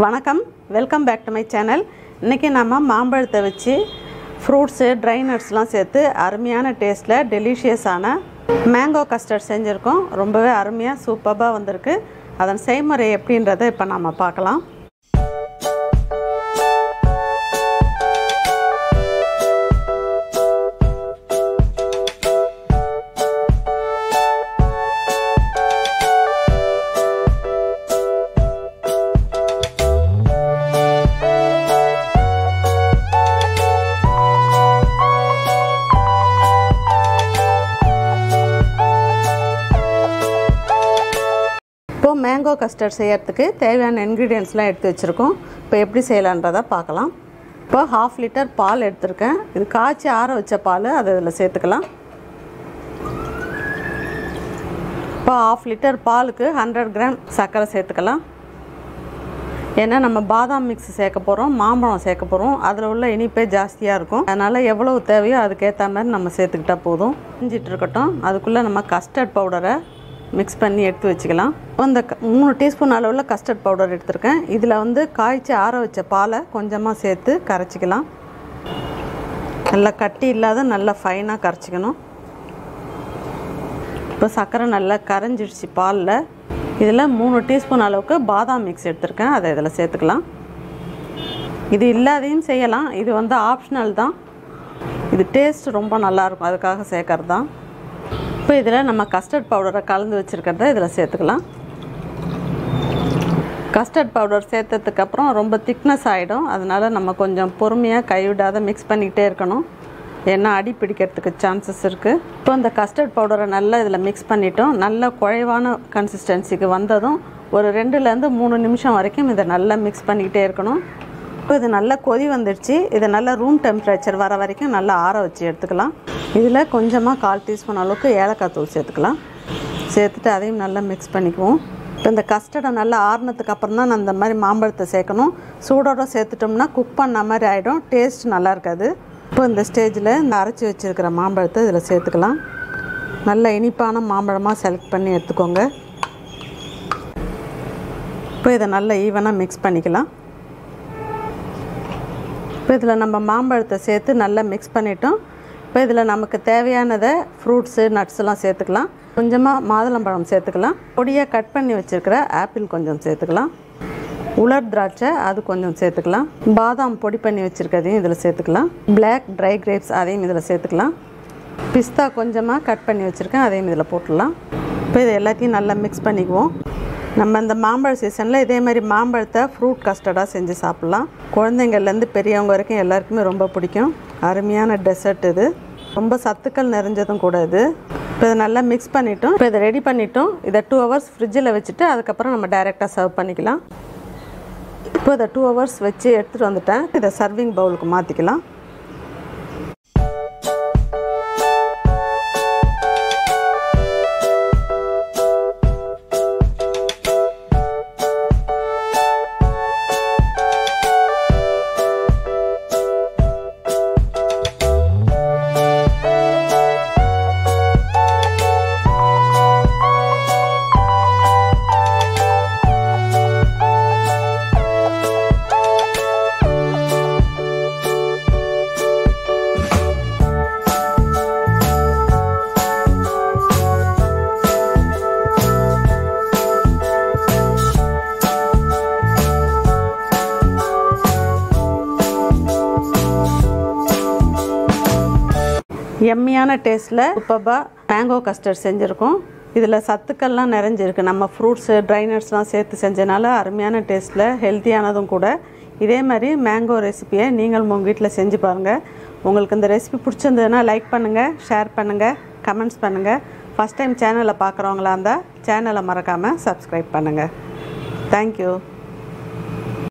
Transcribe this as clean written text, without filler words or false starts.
வணக்கம், welcome back to my channel. இன்றைக்கி நம்ம மாம்பழத்தை வச்சு ஃப்ரூட்ஸு, ட்ரை நட்ஸ்லாம் சேர்த்து அருமையான டேஸ்ட்டில் டெலிஷியஸான மேங்கோ கஸ்டர்ட் செஞ்சுருக்கோம். ரொம்பவே அருமையாக சூப்பராக வந்திருக்கு. அதன் செய்முறை எப்படின்றத இப்போ நம்ம பார்க்கலாம். இப்போது மேங்கோ கஸ்டர்ட் செய்யறதுக்கு தேவையான இன்க்ரீடியன்ட்ஸ்லாம் எடுத்து வச்சுருக்கோம். இப்போ எப்படி செய்யலான்றதை பார்க்கலாம். இப்போ 1/2 லிட்டர் பால் எடுத்திருக்கேன். இது காய்ச்சி ஆற வச்ச பால், அதை இதில் சேர்த்துக்கலாம். இப்போ 1/2 லிட்டர் பாலுக்கு 100 கிராம் சர்க்கரை சேர்த்துக்கலாம். ஏன்னா நம்ம பாதாம் மிக்ஸ் சேர்க்க போகிறோம், மாம்பழம் சேர்க்க போகிறோம். அதில் உள்ள இனிப்பே ஜாஸ்தியாக இருக்கும். அதனால் எவ்வளவு தேவையோ அதுக்கேற்ற மாதிரி நம்ம சேர்த்துக்கிட்டால் போதும். செஞ்சிட்டு இருக்கட்டும். அதுக்குள்ளே நம்ம கஸ்டர்ட் பவுடரை மிக்ஸ் பண்ணி எடுத்து வச்சுக்கலாம். இந்த 3 டீஸ்பூன் அளவில் கஸ்டர்ட் பவுடர் எடுத்திருக்கேன். இதில் காய்ச்சி ஆற வச்ச பாலை கொஞ்சமாக சேர்த்து கரைச்சிக்கலாம். நல்லா கட்டி இல்லாத நல்லா ஃபைனாக கரைச்சிக்கணும். இப்போ சர்க்கரை நல்லா கரைஞ்சிடுச்சு பாலில். இதில் 3 டீஸ்பூன் அளவுக்கு பாதாம் மிக்ஸ் எடுத்திருக்கேன். அதை இதில் சேர்த்துக்கலாம். இது இல்லாதையும் செய்யலாம். இது ஆப்ஷனல் தான். இது டேஸ்ட் ரொம்ப நல்லாயிருக்கும், அதுக்காக சேர்க்கறது தான். இப்போ இதில் நம்ம கஸ்டர்ட் பவுடரை கலந்து வச்சுருக்கிறத இதில் சேர்த்துக்கலாம். கஸ்டர்ட் பவுடர் சேர்த்ததுக்கப்புறம் ரொம்ப திக்னஸ் ஆகிடும். அதனால் நம்ம கொஞ்சம் பொறுமையாக கைவிடாத மிக்ஸ் பண்ணிக்கிட்டே இருக்கணும். ஏன்னா அடி பிடிக்கிறதுக்கு சான்சஸ் இருக்குது. இப்போ இந்த கஸ்டர்ட் பவுடரை நல்லா இதில் மிக்ஸ் பண்ணிட்டோம். நல்ல குழைவான கன்சிஸ்டன்சிக்கு வந்ததும் ஒரு 2லேருந்து 3 நிமிஷம் வரைக்கும் இதை நல்லா மிக்ஸ் பண்ணிக்கிட்டே இருக்கணும். இப்போ இது நல்லா கொதி வந்துடுச்சு. இதை நல்லா ரூம் டெம்பரேச்சர் வர வரைக்கும் நல்லா ஆற வச்சு எடுத்துக்கலாம். இதில் கொஞ்சமாக 1/4 டீஸ்பூன் அளவுக்கு ஏலக்காய் தூள் சேர்த்துக்கலாம். சேர்த்துட்டு அதையும் நல்லா மிக்ஸ் பண்ணிக்குவோம். இப்போ இந்த கஸ்டர்டை நல்லா ஆறுனதுக்கு அப்புறம் தான் அந்த மாதிரி மாம்பழத்தை சேர்க்கணும். சூடோடு சேர்த்துட்டோம்னா குக் பண்ண மாதிரி ஆகிடும், டேஸ்ட் நல்லா இருக்காது. இப்போ இந்த ஸ்டேஜில் இந்த அரைச்சி வச்சுருக்கிற மாம்பழத்தை இதில் சேர்த்துக்கலாம். நல்ல இனிப்பான மாம்பழமாக செலக்ட் பண்ணி எடுத்துக்கோங்க. இப்போ இதை நல்லா ஈவனாக மிக்ஸ் பண்ணிக்கலாம். இப்போ இதில் நம்ம மாம்பழத்தை சேர்த்து நல்லா மிக்ஸ் பண்ணிட்டோம். இப்போ இதில் நமக்கு தேவையானதை ஃப்ரூட்ஸு, நட்ஸ்லாம் சேர்த்துக்கலாம். கொஞ்சமாக மாதுளம்பழம் சேர்த்துக்கலாம். பொடியாக கட் பண்ணி வச்சுருக்கிற ஆப்பிள் கொஞ்சம் சேர்த்துக்கலாம். உலர் திராட்சை அது கொஞ்சம் சேர்த்துக்கலாம். பாதாம் பொடி பண்ணி வச்சுருக்கிறதையும் இதில் சேர்த்துக்கலாம். பிளாக் ட்ரை கிரேப்ஸ் அதையும் இதில் சேர்த்துக்கலாம். பிஸ்தா கொஞ்சமாக கட் பண்ணி வச்சுருக்கேன், அதையும் இதில் போட்டுடலாம். இப்போ இதை எல்லாத்தையும் நல்லா மிக்ஸ் பண்ணிக்குவோம். நம்ம இந்த மாம்பழ சீசனில் இதே மாதிரி மாம்பழத்தை ஃப்ரூட் கஸ்டர்டாக செஞ்சு சாப்பிட்லாம். குழந்தைங்கள்லேருந்து பெரியவங்க வரைக்கும் எல்லாருக்குமே ரொம்ப பிடிக்கும். அருமையான டெசர்ட் இது. ரொம்ப சத்துக்கள் நிறைஞ்சதும் கூட இது. இப்போ இதை நல்லா மிக்ஸ் பண்ணிட்டோம். இப்போ இதை ரெடி பண்ணிட்டோம். இதை 2 ஹவர்ஸ் ஃப்ரிட்ஜில் வச்சுட்டு அதுக்கப்புறம் நம்ம டைரெக்டாக சர்வ் பண்ணிக்கலாம். இப்போ இதை 2 ஹவர்ஸ் வச்சு எடுத்துகிட்டு வந்துட்டேன். இதை சர்விங் பவுலுக்கு மாற்றிக்கலாம். எம்மியான டேஸ்ட்டில் சூப்பராக மேங்கோ கஸ்டர்ட் செஞ்சுருக்கோம். இதில் சத்துக்கள்லாம் நிறைஞ்சிருக்கு. நம்ம ஃப்ரூட்ஸு, ட்ரை நட்ஸ்லாம் சேர்த்து செஞ்சனால அருமையான டேஸ்ட்டில் ஹெல்த்தியானதும் கூட. இதே மாதிரி மேங்கோ ரெசிபியை நீங்களும் உங்கள் வீட்டில் செஞ்சு பாருங்கள். உங்களுக்கு இந்த ரெசிபி பிடிச்சிருந்ததுன்னா லைக் பண்ணுங்கள், ஷேர் பண்ணுங்கள், கமெண்ட்ஸ் பண்ணுங்கள். ஃபஸ்ட் டைம் சேனலை பார்க்குறவங்களா இருந்தால் சேனலை மறக்காமல் சப்ஸ்கிரைப் பண்ணுங்கள். தேங்க்யூ.